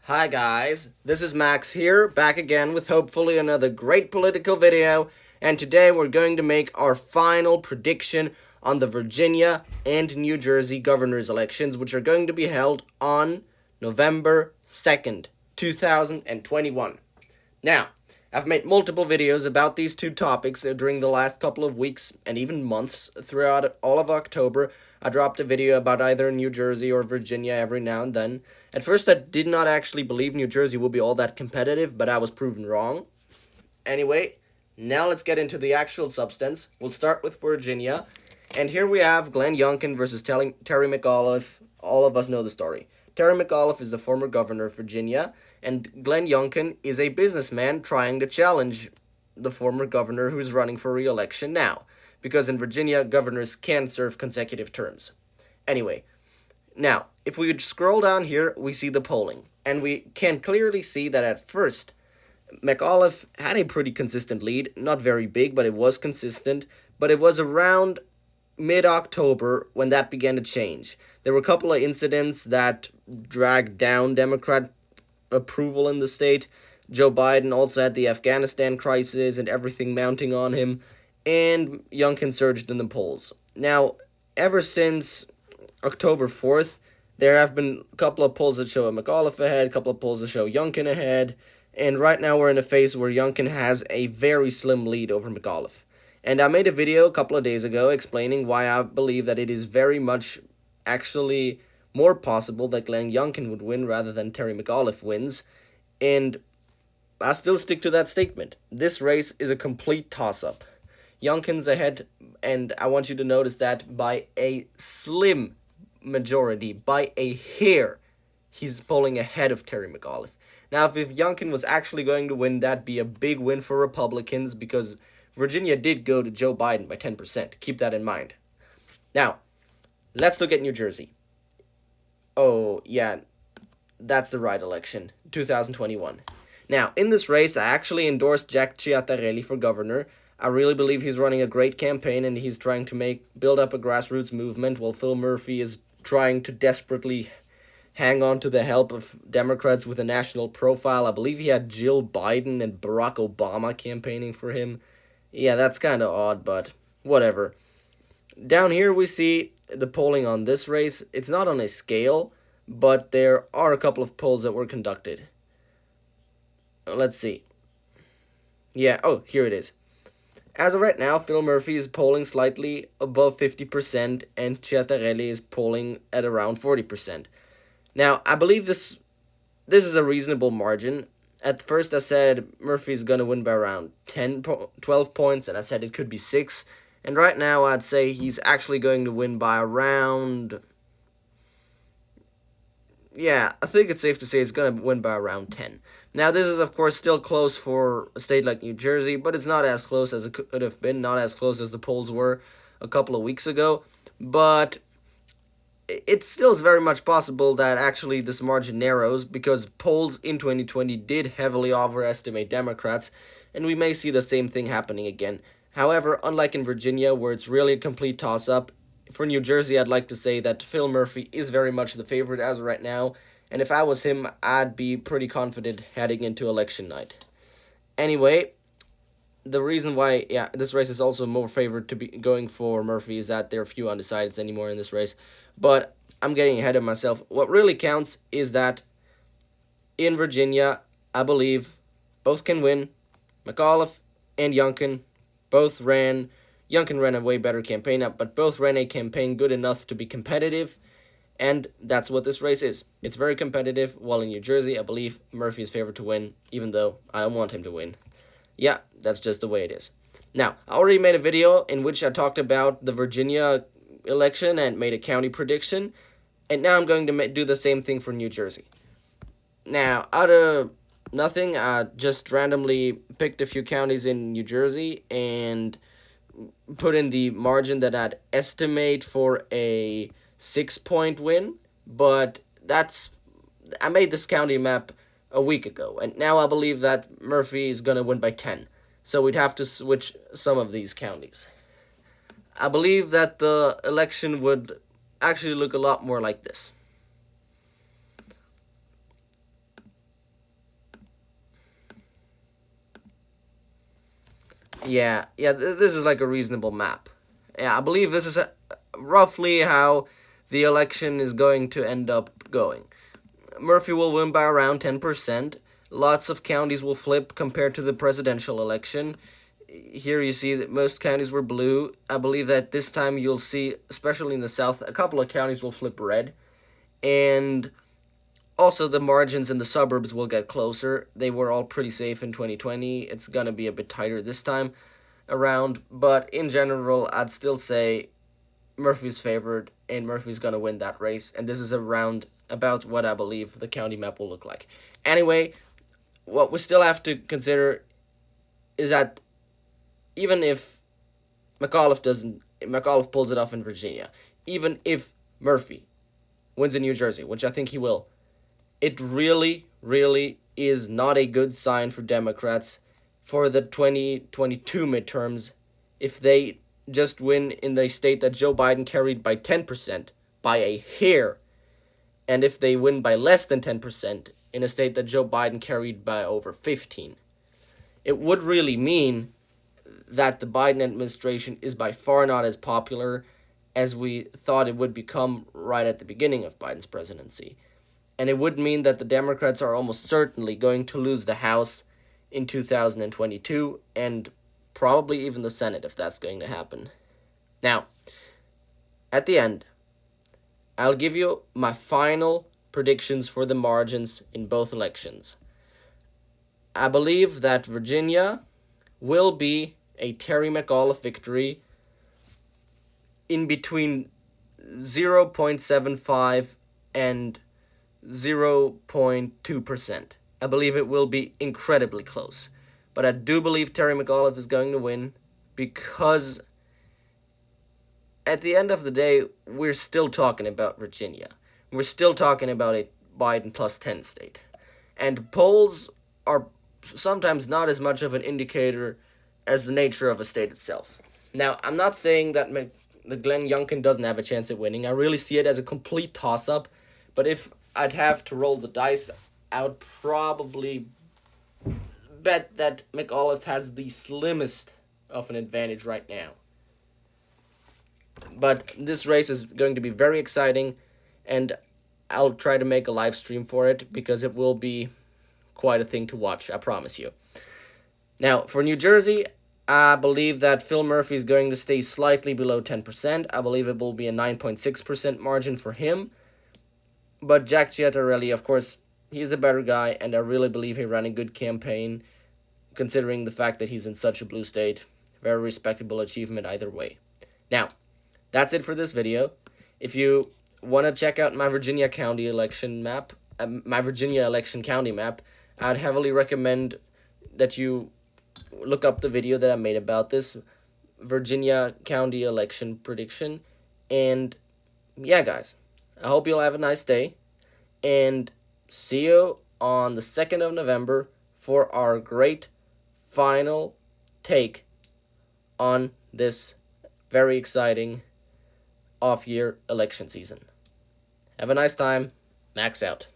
Hi guys, this is Max here, back again with hopefully another great political video, and today we're going to make our final prediction on the Virginia and New Jersey governor's elections, which are going to be held on November 2nd, 2021. Now, I've made multiple videos about these two topics during the last couple of weeks and even months. Throughout all of October, I dropped a video about either New Jersey or Virginia every now and then. At first, I did not actually believe New Jersey would be all that competitive, but I was proven wrong. Anyway, now let's get into the actual substance. We'll start with Virginia. And here we have Glenn Youngkin versus Terry McAuliffe. All of us know the story. Terry McAuliffe is the former governor of Virginia, and Glenn Youngkin is a businessman trying to challenge the former governor who's running for re-election now, because in Virginia, governors can serve consecutive terms. Anyway, now, if we scroll down here, we see the polling, and we can clearly see that at first, McAuliffe had a pretty consistent lead, not very big, but it was consistent, but it was around mid-October when that began to change. There were a couple of incidents that dragged down Democrat approval in the state. Joe Biden also had the Afghanistan crisis and everything mounting on him, and Youngkin surged in the polls. Now, ever since October 4th, there have been a couple of polls that show McAuliffe ahead, a couple of polls that show Youngkin ahead, and right now we're in a phase where Youngkin has a very slim lead over McAuliffe. And I made a video a couple of days ago explaining why I believe that it is very much actually more possible that Glenn Youngkin would win rather than Terry McAuliffe wins. And I still stick to that statement. This race is a complete toss-up. Youngkin's ahead, and I want you to notice that by a slim majority, by a hair, he's polling ahead of Terry McAuliffe. Now, if Youngkin was actually going to win, that'd be a big win for Republicans because Virginia did go to Joe Biden by 10%. Keep that in mind. Now, let's look at New Jersey. Oh, yeah, that's the right election, 2021. Now, in this race, I actually endorsed Jack Ciattarelli for governor. I really believe he's running a great campaign and he's trying to build up a grassroots movement while Phil Murphy is trying to desperately hang on to the help of Democrats with a national profile. I believe he had Jill Biden and Barack Obama campaigning for him. Yeah, that's kind of odd, but whatever. Down here we see the polling on this race. It's not on a scale, but there are a couple of polls that were conducted. Let's see. Yeah, oh, here it is. As of right now, Phil Murphy is polling slightly above 50%, and Ciattarelli is polling at around 40%. Now, I believe this is a reasonable margin. At first, I said Murphy's going to win by around 12 points, and I said it could be 6. And right now, I'd say he's actually going to win by around... Yeah, I think it's safe to say he's going to win by around 10. Now, this is, of course, still close for a state like New Jersey, but it's not as close as it could have been, not as close as the polls were a couple of weeks ago. But it still is very much possible that actually this margin narrows because polls in 2020 did heavily overestimate Democrats, and we may see the same thing happening again. However, unlike in Virginia, where it's really a complete toss-up, for New Jersey, I'd like to say that Phil Murphy is very much the favorite as of right now, and if I was him, I'd be pretty confident heading into election night. Anyway, the reason why, this race is also more favored to be going for Murphy is that there are few undecideds anymore in this race. But I'm getting ahead of myself. What really counts is that in Virginia, I believe both can win. McAuliffe and Youngkin both ran. Youngkin ran a way better campaign, but both ran a campaign good enough to be competitive. And that's what this race is. It's very competitive, while in New Jersey, I believe Murphy is favored to win, even though I don't want him to win. Yeah, that's just the way it is. Now, I already made a video in which I talked about the Virginia election and made a county prediction, and now I'm going to do the same thing for New Jersey. Now, out of nothing, I just randomly picked a few counties in New Jersey and put in the margin that I'd estimate for a 6-point win, but I made this county map a week ago, and now I believe that Murphy is going to win by 10, so we'd have to switch some of these counties. I believe that the election would actually look a lot more like this. This is like a reasonable map. Yeah, I believe this is roughly how the election is going to end up going. Murphy will win by around 10%. Lots of counties will flip compared to the presidential election. Here you see that most counties were blue. I believe that this time you'll see, especially in the south, a couple of counties will flip red. And also the margins in the suburbs will get closer. They were all pretty safe in 2020. It's going to be a bit tighter this time around. But in general, I'd still say Murphy's favored, and Murphy's going to win that race. And this is around about what I believe the county map will look like. Anyway, what we still have to consider is that even if McAuliffe pulls it off in Virginia, even if Murphy wins in New Jersey, which I think he will, it really, really is not a good sign for Democrats for the 2022 midterms if they just win in the state that Joe Biden carried by 10%, by a hair, and if they win by less than 10% in a state that Joe Biden carried by over 15. It would really mean that the Biden administration is by far not as popular as we thought it would become right at the beginning of Biden's presidency. And it would mean that the Democrats are almost certainly going to lose the House in 2022 and probably even the Senate if that's going to happen. Now, at the end, I'll give you my final predictions for the margins in both elections. I believe that Virginia will be a Terry McAuliffe victory in between 0.75 and 0.2%. I believe it will be incredibly close. But I do believe Terry McAuliffe is going to win because at the end of the day, we're still talking about Virginia. We're still talking about a Biden plus 10 state. And polls are sometimes not as much of an indicator as the nature of a state itself. Now, I'm not saying that Glenn Youngkin doesn't have a chance at winning. I really see it as a complete toss-up. But if I'd have to roll the dice, I would probably bet that McAuliffe has the slimmest of an advantage right now. But this race is going to be very exciting, and I'll try to make a live stream for it because it will be quite a thing to watch, I promise you. Now, for New Jersey, I believe that Phil Murphy is going to stay slightly below 10%. I believe it will be a 9.6% margin for him. But Jack Ciattarelli, of course, he's a better guy, and I really believe he ran a good campaign, considering the fact that he's in such a blue state. Very respectable achievement either way. Now, that's it for this video. If you want to check out my Virginia county election map, my Virginia election county map, I'd heavily recommend that you look up the video that I made about this Virginia county election prediction. And yeah, guys, I hope you'll have a nice day, and see you on the 2nd of November for our great final take on this very exciting off-year election season. Have a nice time. Max out.